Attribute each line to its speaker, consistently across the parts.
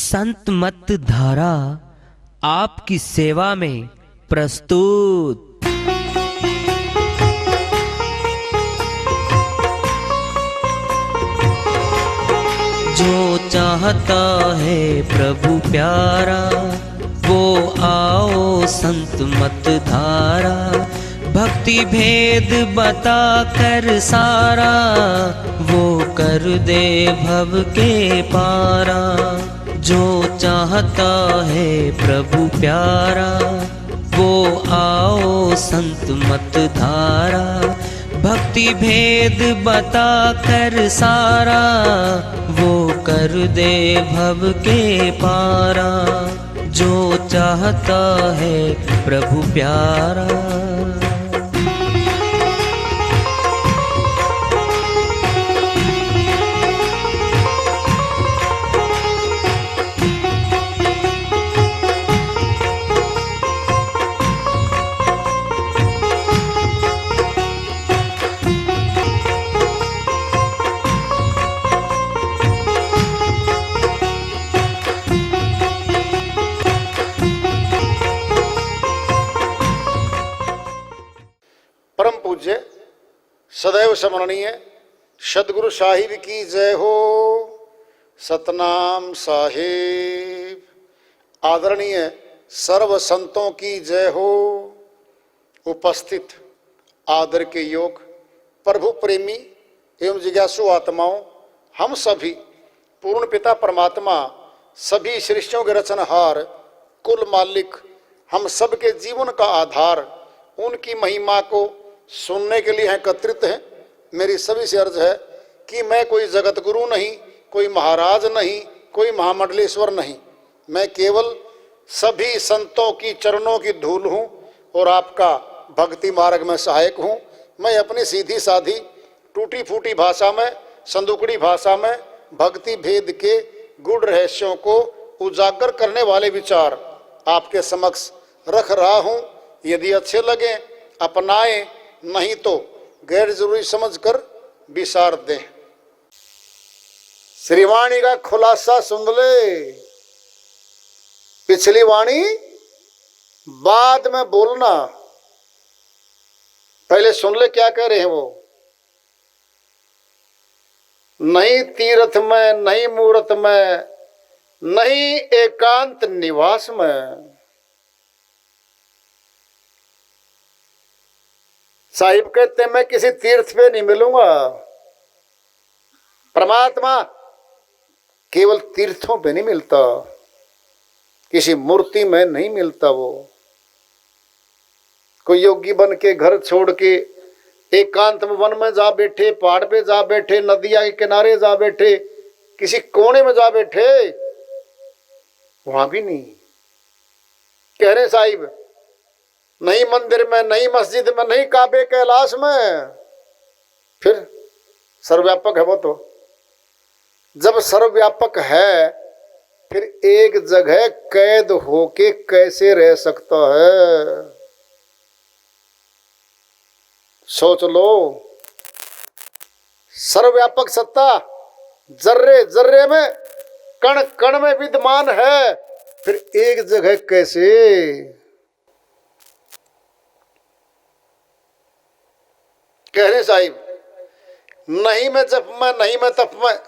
Speaker 1: संत मत धारा आपकी सेवा में प्रस्तुत। जो चाहता है प्रभु प्यारा वो आओ संत मत धारा। भक्ति भेद बता कर सारा वो कर दे भव के पारा। जो चाहता है प्रभु प्यारा वो आओ संत मत धारा। भक्ति भेद बता कर सारा वो कर दे भव के पारा। जो चाहता है प्रभु प्यारा।
Speaker 2: परम पूज्य सदैव स्मरणीय सदगुरु साहिब की जय हो। सतनाम साहिब। आदरणीय सर्व संतों की जय हो। उपस्थित आदर के योग प्रभु प्रेमी एवं जिज्ञासु आत्माओं, हम सभी पूर्ण पिता परमात्मा सभी सृष्टियों के रचनहार कुल मालिक हम सबके जीवन का आधार उनकी महिमा को सुनने के लिए एकत्रित हैं। मेरी सभी से अर्ज है कि मैं कोई जगत गुरु नहीं, कोई महाराज नहीं, कोई महामंडलेश्वर नहीं। मैं केवल सभी संतों की चरणों की धूल हूँ और आपका भक्ति मार्ग में सहायक हूँ। मैं अपनी सीधी साधी टूटी फूटी भाषा में, संदुकड़ी भाषा में भक्ति भेद के गूढ़ रहस्यों को उजागर करने वाले विचार आपके समक्ष रख रहा हूँ। यदि अच्छे लगे अपनाएं, नहीं तो गैर जरूरी समझकर विसार दें। श्रीवाणी का खुलासा सुन ले। पिछली वाणी बाद में बोलना, पहले सुन ले क्या कह रहे हैं वो। नहीं तीर्थ में, नहीं मूर्त में, नहीं एकांत निवास में। साहिब कहते मैं किसी तीर्थ पे नहीं मिलूंगा। परमात्मा केवल तीर्थों पे नहीं मिलता, किसी मूर्ति में नहीं मिलता। वो कोई योगी बन के घर छोड़ के एकांत में वन में जा बैठे, पहाड़ पे जा बैठे, नदिया के किनारे जा बैठे, किसी कोने में जा बैठे, वहां भी नहीं। कह रहे साहिब नहीं मंदिर में, नहीं मस्जिद में, नहीं काबे कैलाश में। फिर सर्वव्यापक है वो तो। जब सर्वव्यापक है फिर एक जगह कैद होके कैसे रह सकता है? सोच लो। सर्वव्यापक सत्ता जर्रे जर्रे में, कण कण में विद्यमान है, फिर एक जगह कैसे? कह रहे साहिब नहीं मैं जप में, नहीं मैं तप में,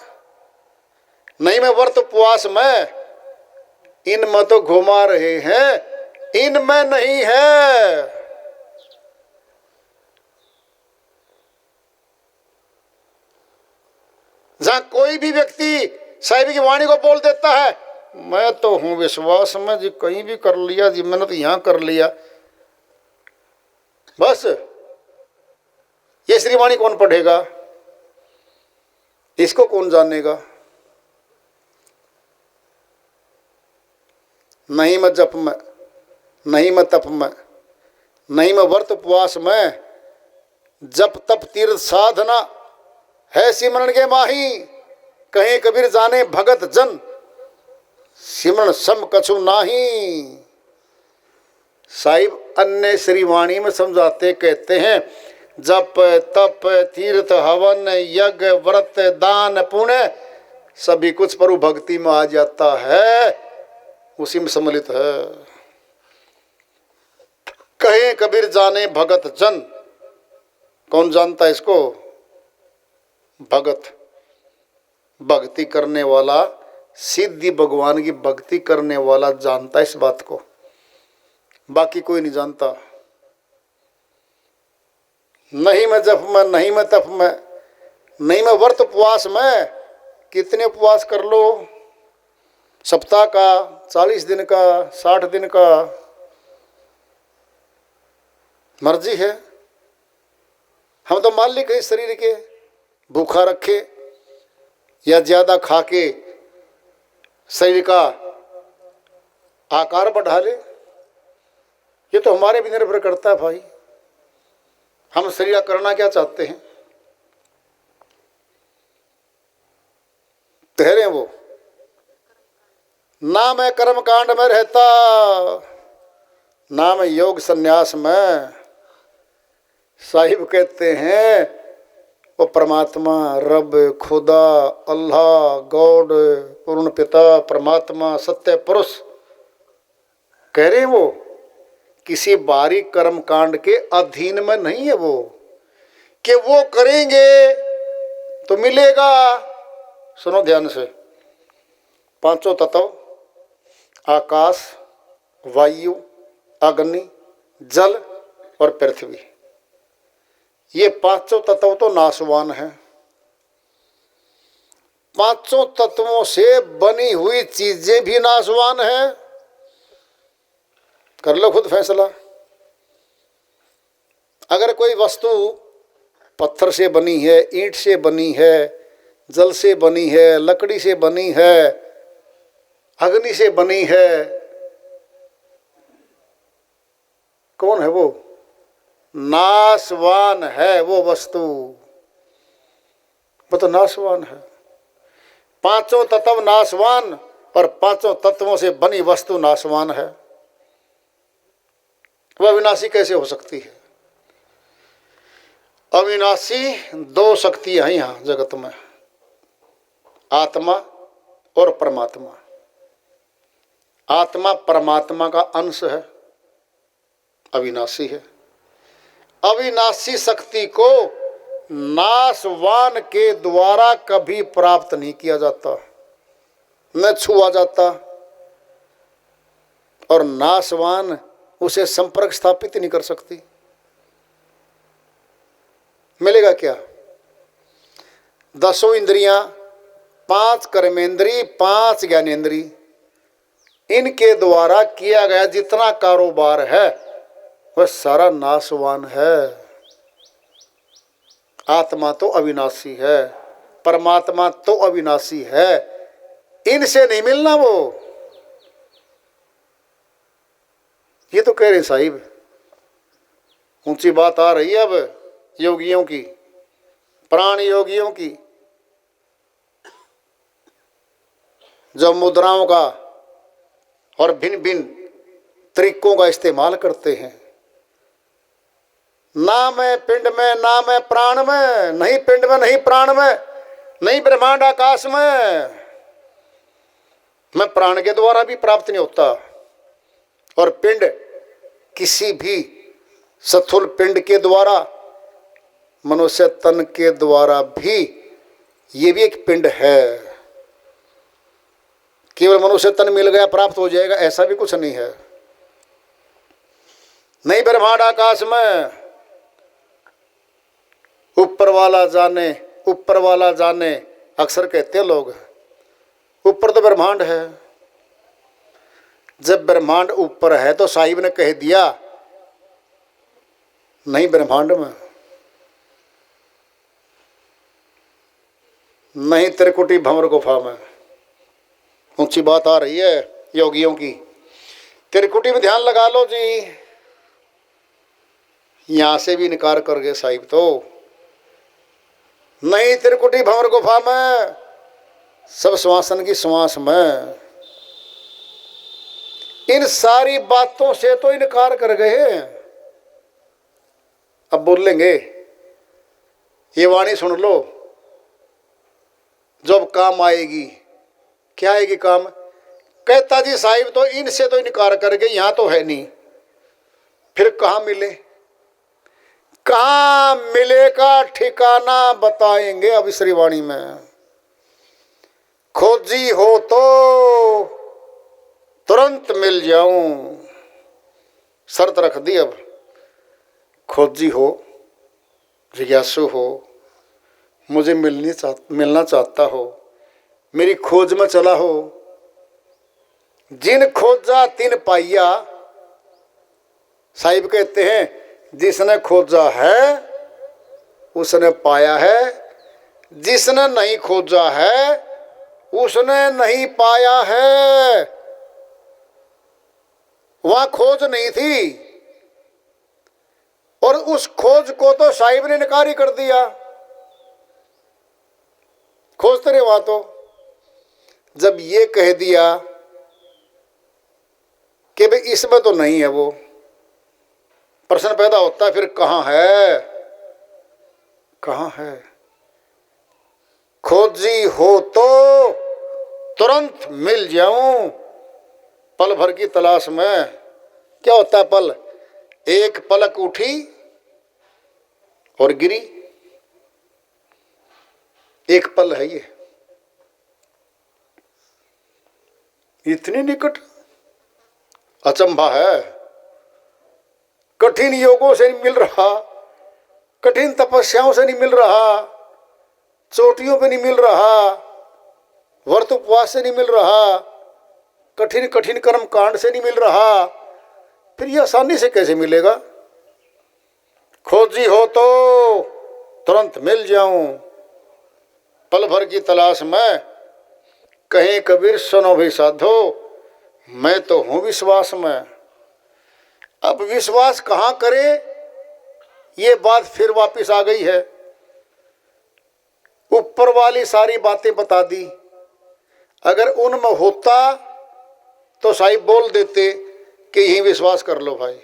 Speaker 2: नहीं मैं व्रत उपवास में, इनमें तो घुमा रहे हैं, इनमें नहीं है। जहां कोई भी व्यक्ति साहिब की वाणी को बोल देता है मैं तो हूं विश्वास में जी, कहीं भी कर लिया जी, मैंने तो यहां कर लिया, बस ये श्रीवाणी कौन पढ़ेगा? इसको कौन जानेगा? नहीं मैं जप में, नहीं मैं तप में, नहीं मैं व्रत उपवास में, जप तप तीर्थ साधना है सिमरन के माही। कहीं कबीर जाने भगत जन, सिमरन सम कछु नाही। साहिब अन्य श्रीवाणी में समझाते कहते हैं जप तप तीर्थ हवन यज्ञ व्रत दान पुण्य सभी कुछ प्रभु भक्ति में आ जाता है, उसी में सम्मिलित है। कहे कबीर जाने भगत जन, कौन जानता है इसको? भगत, भक्ति करने वाला, सिद्धि भगवान की भक्ति करने वाला जानता है इस बात को, बाकी कोई नहीं जानता। नहीं मैं जप में, नहीं मैं तप में, नहीं मैं व्रत उपवास में, कितने उपवास कर लो, सप्ताह का, 40 दिन का, 60 दिन का, मर्जी है। हम तो मालिक है शरीर के, भूखा रखे या ज्यादा खा के शरीर का आकार बढ़ा ले, ये तो हमारे भी निर्भर करता है भाई। हम शरीर का करना क्या चाहते हैं? ठहरे वो, ना मैं कर्म कांड में रहता, ना मैं योग संन्यास में। साहिब कहते हैं वो परमात्मा, रब, खुदा, अल्लाह, गॉड, पूर्ण पिता, परमात्मा, सत्य पुरुष, कह रहे हैं वो किसी बारीक कर्म कांड के अधीन में नहीं है वो, कि वो करेंगे तो मिलेगा। सुनो ध्यान से, पांचों तत्व, आकाश, वायु, अग्नि, जल और पृथ्वी, ये पांचों तत्व तो नाशवान है। पांचों तत्वों से बनी हुई चीजें भी नाशवान है। कर लो खुद फैसला। अगर कोई वस्तु पत्थर से बनी है, ईंट से बनी है, जल से बनी है, लकड़ी से बनी है, अग्नि से बनी है, कौन है वो? नाशवान है वो वस्तु, वो तो नाशवान है। पांचों तत्व नाशवान और पांचों तत्वों से बनी वस्तु नाशवान है, वह अविनाशी कैसे हो सकती है? अविनाशी दो शक्तियां हैं यहां जगत में, आत्मा और परमात्मा। आत्मा परमात्मा का अंश है, अविनाशी है। अविनाशी शक्ति को नाशवान के द्वारा कभी प्राप्त नहीं किया जाता, न छुआ जाता, और नाशवान उसे संपर्क स्थापित नहीं कर सकती। मिलेगा क्या? 10 इंद्रियां, 5 कर्मेंद्री, 5 ज्ञानेंद्री, इनके द्वारा किया गया जितना कारोबार है वह सारा नाशवान है। आत्मा तो अविनाशी है, परमात्मा तो अविनाशी है, इनसे नहीं मिलना वो। ये तो कह रहे साहिब, ऊंची बात आ रही है अब योगियों की, प्राण योगियों की, जो मुद्राओं का और भिन्न भिन्न तरीकों का इस्तेमाल करते हैं। ना मैं पिंड में, ना मैं प्राण में, नहीं पिंड में, नहीं प्राण में, नहीं ब्रह्मांड आकाश में। मैं प्राण के द्वारा भी प्राप्त नहीं होता, और पिंड किसी भी स्थूल पिंड के द्वारा, मनुष्य तन के द्वारा भी, ये भी एक पिंड है। केवल मनुष्य तन मिल गया प्राप्त हो जाएगा ऐसा भी कुछ नहीं है। नहीं ब्रह्मांड आकाश में, ऊपर वाला जाने, ऊपर वाला जाने अक्सर कहते हैं लोग, ऊपर तो ब्रह्मांड है। जब ब्रह्मांड ऊपर है तो साहिब ने कह दिया नहीं ब्रह्मांड में, नहीं त्रिकुटी भंवर गुफा में। ऊंची बात आ रही है योगियों की। त्रिकुटी में ध्यान लगा लो जी, यहां से भी इनकार कर गए साहिब तो। नहीं त्रिकुटी भंवर गुफा में, सब श्वासन की श्वास में। इन सारी बातों से तो इनकार कर गए। अब बोलेंगे ये वाणी सुन लो, जो अब काम आएगी। क्या आएगी काम? कहता जी साहिब तो इनसे तो इनकार कर गए, यहां तो है नहीं, फिर कहां मिले? कहां मिलेगा ठिकाना बताएंगे अब इस वाणी में। खोजी हो तो तुरंत मिल जाऊं, शर्त रख दी अब। खोजी हो, जिज्ञासु हो, मुझे मिलना चाहता हो, मेरी खोज में चला हो। जिन खोजा तिन पाइया, साहिब कहते हैं जिसने खोजा है उसने पाया है, जिसने नहीं खोजा है उसने नहीं पाया है। वहां खोज नहीं थी और उस खोज को तो साहिब ने इनकार ही कर दिया। खोजते रहे वहां तो। जब ये कह दिया कि भाई इसमें तो नहीं है, वो प्रश्न पैदा होता है फिर कहां है? कहां है? खोजी हो तो तुरंत मिल जाऊं, पल भर की तलाश में। क्या होता है पल? एक पलक उठी और गिरी, एक पल है ये। इतनी निकट अचंभा है। कठिन योगों से नहीं मिल रहा, कठिन तपस्याओं से नहीं मिल रहा, चोटियों पे नहीं मिल रहा, व्रत उपवास से नहीं मिल रहा, कठिन कठिन कर्म कांड से नहीं मिल रहा, फिर ये आसानी से कैसे मिलेगा? खोजी हो तो तुरंत मिल जाऊं, पल भर की तलाश में। कहीं कबीर सुनो भी साधो, मैं तो हूं विश्वास में। अब विश्वास कहां करे, ये बात फिर वापस आ गई है। ऊपर वाली सारी बातें बता दी, अगर उनमें होता तो साहिब बोल देते कि यही विश्वास कर लो भाई।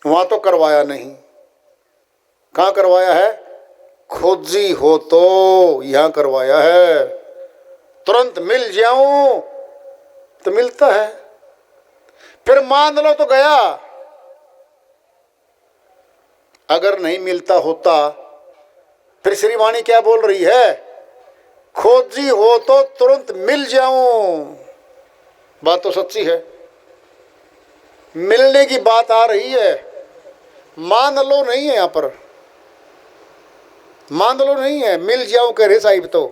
Speaker 2: वहां तो करवाया नहीं। कहां करवाया है? खोजी हो तो यहां करवाया है। तुरंत मिल जाऊं तो मिलता है, फिर मान लो तो गया। अगर नहीं मिलता होता फिर श्रीवाणी क्या बोल रही है? खोजी हो तो तुरंत मिल जाऊं। बात तो सच्ची है, मिलने की बात आ रही है, मान लो नहीं है। यहां पर मान लो नहीं है, मिल जाऊं कह रहे साहिब तो।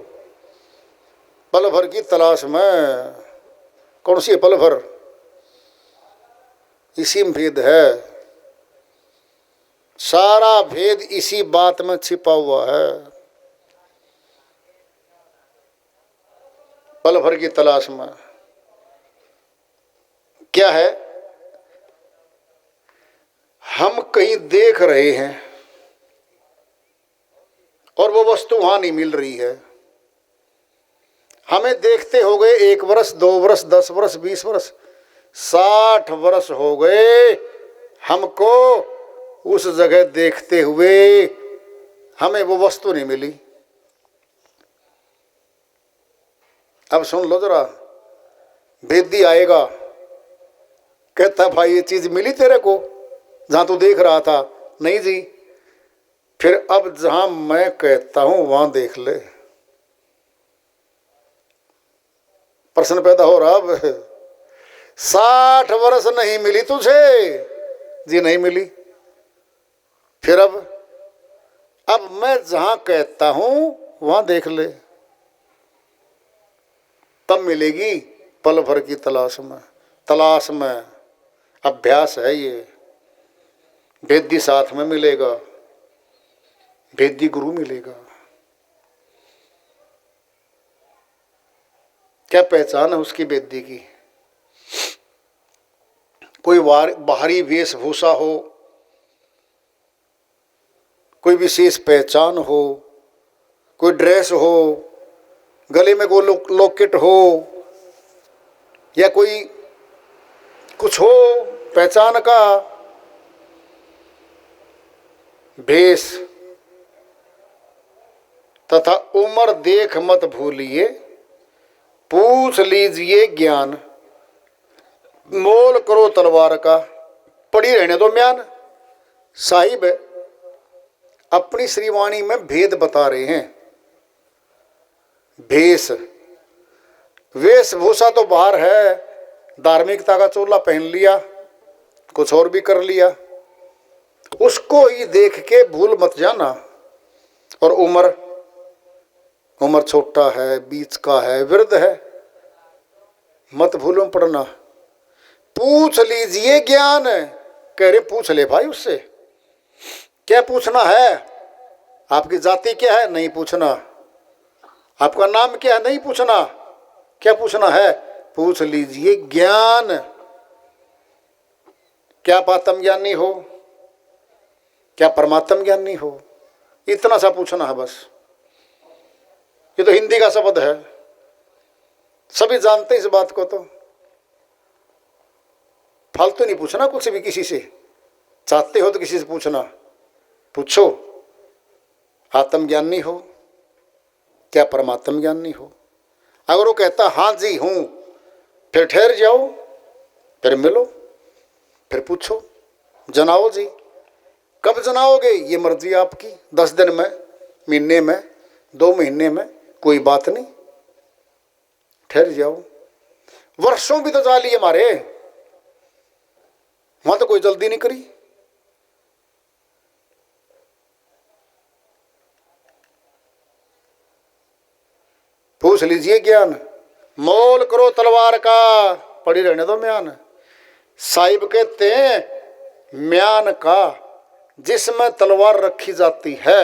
Speaker 2: पल भर की तलाश में। कौन सी पल भर? इसी में भेद है, सारा भेद इसी बात में छिपा हुआ है। पल भर की तलाश में क्या है? हम कहीं देख रहे हैं और वो वस्तु वहां नहीं मिल रही है। हमें देखते हो गए 1 वर्ष, 2 वर्ष, 10 वर्ष, 20 वर्ष, 60 वर्ष हो गए हमको उस जगह देखते हुए, हमें वो वस्तु नहीं मिली। अब सुन लो जरा, भेदी आएगा, कहता भाई ये चीज मिली तेरे को जहां तू देख रहा था? नहीं जी। फिर अब जहां मैं कहता हूं वहां देख ले। प्रश्न पैदा हो रहा अब। 60 वर्ष नहीं मिली तुझे जी, नहीं मिली। फिर अब मैं जहां कहता हूं वहां देख ले, तब मिलेगी। पल भर की तलाश में, तलाश में अभ्यास है ये। भेदी साथ में मिलेगा, भेदी गुरु मिलेगा। क्या पहचान है उसकी भेदी की? कोई बाहरी वेशभूषा हो, कोई विशेष पहचान हो, कोई ड्रेस हो, गले में कोई लॉकेट हो, या कोई कुछ हो पहचान का, भेष तथा उम्र देख मत भूलिए, पूछ लीजिए ज्ञान, मोल करो तलवार का, पड़ी रहने दो म्यान। साहिब अपनी श्रीवाणी में भेद बता रहे हैं। भेष, वेशभूषा तो बाहर है, धार्मिकता का चोला पहन लिया, कुछ और भी कर लिया, उसको ही देख के भूल मत जाना। और उम्र छोटा है, बीच का है, वृद्ध है, मत भूलो पढ़ना। पूछ लीजिए ज्ञान, कह रहे पूछ ले भाई उससे, क्या पूछना है? आपकी जाति क्या है? नहीं पूछना। आपका नाम क्या है? नहीं पूछना। क्या पूछना है? पूछ लीजिए ज्ञान। क्या आप आत्म ज्ञानी हो? क्या परमात्म ज्ञानी हो? इतना सा पूछना है बस। ये तो हिंदी का शब्द है, सभी जानते हैं इस बात को। तो फालतू नहीं पूछना कुछ भी किसी से। चाहते हो तो किसी से पूछना, पूछो आत्मज्ञानी हो, क्या परमात्म ज्ञानी हो? अगर वो कहता हाँ जी हूं, फिर ठहर जाओ, फिर मिलो, फिर पूछो, जनाओ जी। कब जनाओगे ये मर्जी आपकी, 10 दिन में, महीने में, 2 महीने में, कोई बात नहीं, ठहर जाओ। वर्षों भी तो जा लिए हमारे, वहां तो कोई जल्दी नहीं करी। पूछ लीजिए ज्ञान, मोल करो तलवार का, पड़ी रहने दो म्यान। साहिब कहते हैं म्यान का जिसमें तलवार रखी जाती है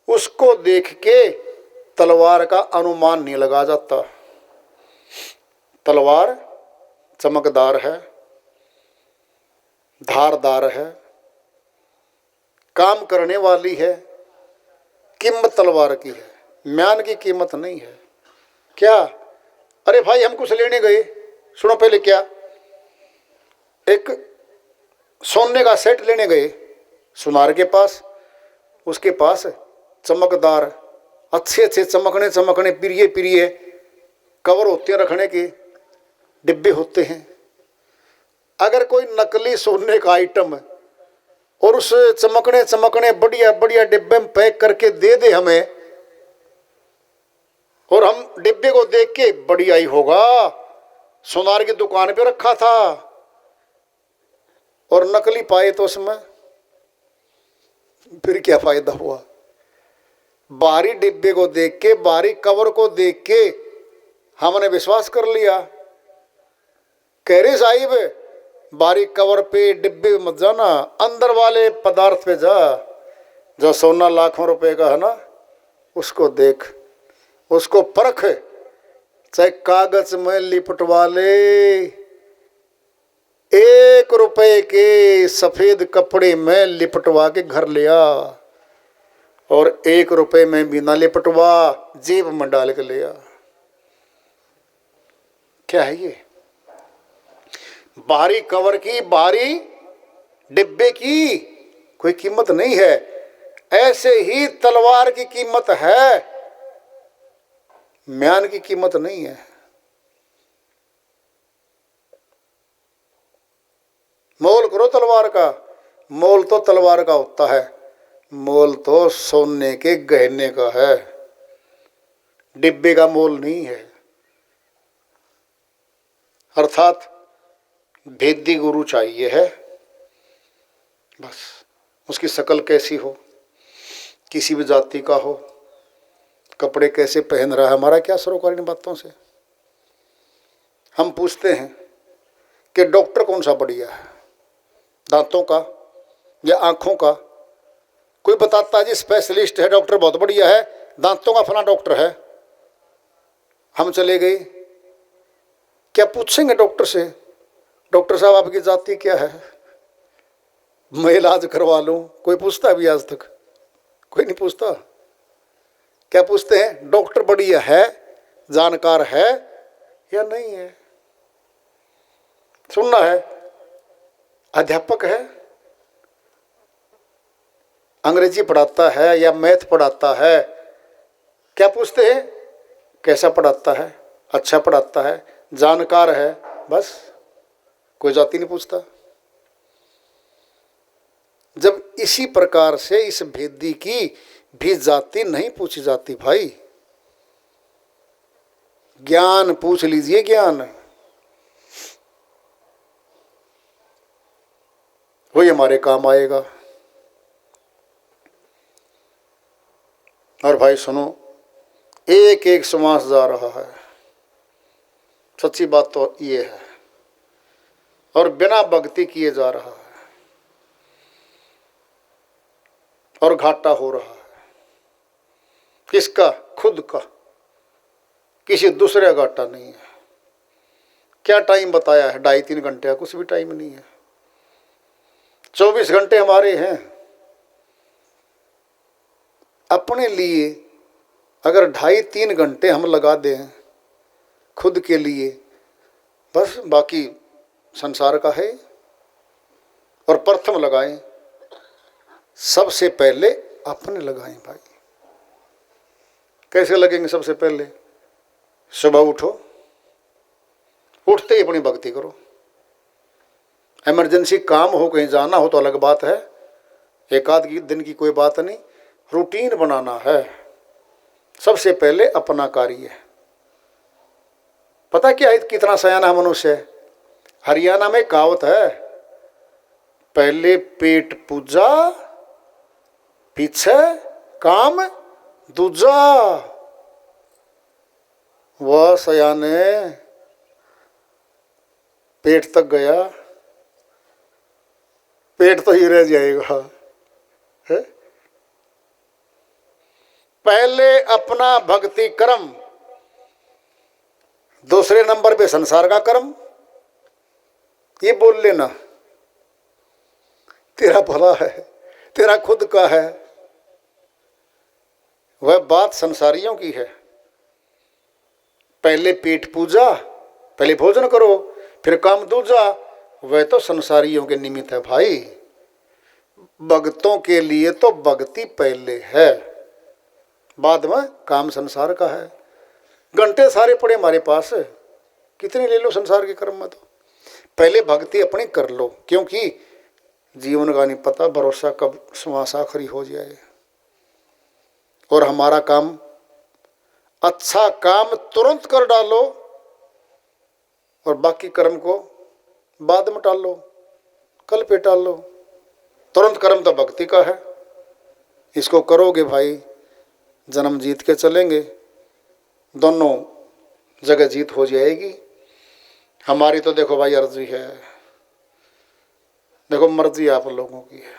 Speaker 2: उसको देख के तलवार का अनुमान नहीं लगा जाता। तलवार चमकदार है, धारदार है, काम करने वाली है, कीमत तलवार की है, म्यान की कीमत नहीं है। क्या? अरे भाई हम कुछ लेने गए, सुनो पहले क्या, एक सोने का सेट लेने गए सुनार के पास, उसके पास चमकदार अच्छे अच्छे चमकने चमकने प्रिय प्रिय कवर होते हैं, रखने के डिब्बे होते हैं। अगर कोई नकली सोने का आइटम और उस चमकने चमकने बढ़िया बढ़िया डिब्बे में पैक करके दे दे हमें, और हम डिब्बे को देख के बढ़िया ही होगा, सुनार की दुकान पे रखा था, और नकली पाए तो उसमें फिर क्या फायदा हुआ? बाहरी डिब्बे को देख के, बाहरी कवर को देख के हमने विश्वास कर लिया। कह रहे साहिब बाहरी कवर पे डिब्बे मत जाना, अंदर वाले पदार्थ पे जा, जो सोना लाखों रुपए का है ना, उसको देख, उसको परख, चाहे कागज में लिपटवा ले, 1 रुपए के सफेद कपड़े में लिपटवा के घर ले आ, और 1 रुपए में भी ना लिपटवा, जेब में डाल के ले आ। क्या है ये? बाहरी कवर की, बाहरी डिब्बे की कोई कीमत नहीं है। ऐसे ही तलवार की कीमत है, म्यान की कीमत नहीं है। मोल करो तलवार का। मोल तो तलवार का होता है, मोल तो सोने के गहने का है, डिब्बे का मोल नहीं है। अर्थात भेदी गुरु चाहिए है बस। उसकी शकल कैसी हो, किसी भी जाति का हो, कपड़े कैसे पहन रहा है, हमारा क्या सरोकार इन बातों से। हम पूछते हैं कि डॉक्टर कौन सा बढ़िया है, दांतों का या आंखों का? कोई बताता है जी स्पेशलिस्ट है, डॉक्टर बहुत बढ़िया है, दांतों का फला डॉक्टर है। हम चले गए, क्या पूछेंगे डॉक्टर से, डॉक्टर साहब आपकी जाति क्या है, मैं इलाज करवा लूं? कोई पूछता है अभी आज तक? कोई नहीं पूछता। क्या पूछते हैं? डॉक्टर बढ़िया है, जानकार है या नहीं है। सुनना है, अध्यापक है, अंग्रेजी पढ़ाता है या मैथ पढ़ाता है, क्या पूछते हैं? कैसा पढ़ाता है, अच्छा पढ़ाता है, जानकार है, बस कोई जाति नहीं पूछता। जब इसी प्रकार से इस भेदी की भी जाति नहीं पूछी जाती भाई, ज्ञान पूछ लीजिए, ज्ञान वही हमारे काम आएगा। और भाई सुनो, एक एक समास जा रहा है, सच्ची बात तो ये है, और बिना भक्ति किए जा रहा है, और घाटा हो रहा है। किसका? खुद का, किसी दूसरे का घाटा नहीं है। क्या टाइम बताया है? 2.5-3 घंटे का कुछ भी टाइम नहीं है। 24 घंटे हमारे हैं। अपने लिए अगर 2.5-3 घंटे हम लगा दें खुद के लिए, बस बाकी संसार का है। और प्रथम लगाएं, सबसे पहले अपने लगाएं भाई। कैसे लगेंगे? सबसे पहले सुबह उठो, उठते ही अपनी भक्ति करो। इमरजेंसी काम हो, कहीं जाना हो तो अलग बात है, एक आध दिन की कोई बात नहीं। रूटीन बनाना है। सबसे पहले अपना कार्य है। पता क्या है कितना सयाना मनुष्य है? हरियाणा में कहावत है, पहले पेट पूजा पीछे काम दूजा। वह सयाने पेट तक गया, पेट तो ही रह जाएगा है? पहले अपना भक्ति कर्म, दूसरे नंबर पे संसार का कर्म। ये बोल लेना, तेरा भला है, तेरा खुद का है। वह बात संसारियों की है। पहले पेट पूजा, पहले भोजन करो, फिर काम दूजा। वह तो संसारियों के निमित्त है भाई। भक्तों के लिए तो भक्ति पहले है, बाद में काम संसार का है। घंटे सारे पड़े हमारे पास, कितने ले लो संसार के कर्म में। तो पहले भक्ति अपनी कर लो, क्योंकि जीवन का नहीं पता भरोसा कब श्वास आखिरी हो जाए। और हमारा काम, अच्छा काम तुरंत कर डालो और बाकी कर्म को बाद में टाल लो, कल पे टाल लो। तुरंत कर्म तो भक्ति का है। इसको करोगे भाई, जन्म जीत के चलेंगे, दोनों जगह जीत हो जाएगी। हमारी तो देखो भाई अर्जी है, देखो मर्जी आप लोगों की है।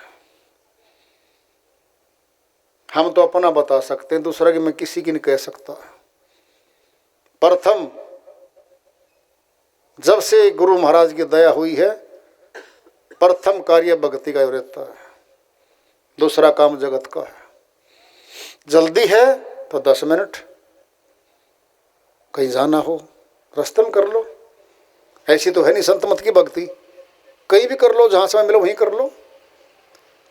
Speaker 2: हम तो अपना बता सकते हैं, दूसरा कि मैं किसी की नहीं कह सकता। प्रथम जब से गुरु महाराज की दया हुई है, प्रथम कार्य भक्ति का रहता है, दूसरा काम जगत का है। जल्दी है तो 10 मिनट, कहीं जाना हो रास्ते में कर लो। ऐसी तो है नहीं संत मत की भक्ति, कहीं भी कर लो, जहाँ समय मिलो वहीं कर लो।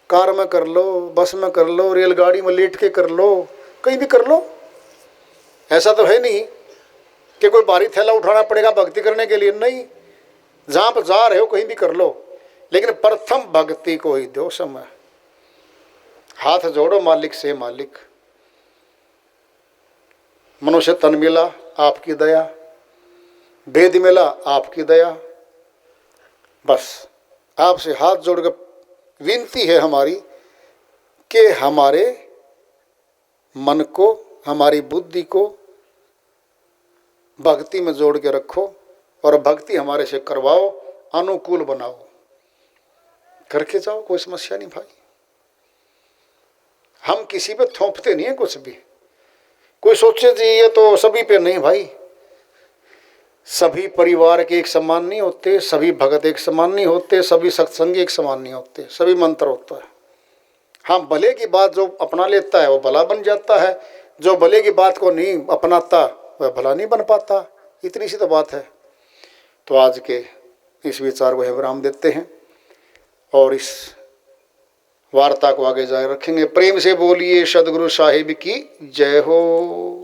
Speaker 2: कार में कर लो, बस में कर लो, रेलगाड़ी में लेट के कर लो, कहीं भी कर लो। ऐसा तो है नहीं कि कोई भारी थैला उठाना पड़ेगा भक्ति करने के लिए, नहीं। जहाँ पर जा रहे हो कहीं भी कर लो, लेकिन प्रथम भक्ति को ही दो समय। हाथ जोड़ो मालिक से, मालिक मनुष्य तन मिला आपकी दया, भेद मिला आपकी दया। बस आपसे हाथ जोड़कर विनती है हमारी कि हमारे मन को, हमारी बुद्धि को भक्ति में जोड़ के रखो और भक्ति हमारे से करवाओ, अनुकूल बनाओ। करके जाओ, कोई समस्या नहीं भाई। हम किसी पे थोपते नहीं है कुछ भी। कोई सोचे जी ये तो सभी पे, नहीं भाई। सभी परिवार के एक समान नहीं होते, सभी भगत एक समान नहीं होते, सभी सत्संगी एक समान नहीं होते, सभी मंत्र होता है। हाँ, भले की बात जो अपना लेता है वो भला बन जाता है, जो भले की बात को नहीं अपनाता वह भला नहीं बन पाता। इतनी सी तो बात है। तो आज के इस विचार को विराम देते हैं और इस वार्ता को आगे जारी रखेंगे। प्रेम से बोलिए सदगुरु साहिब की जय हो।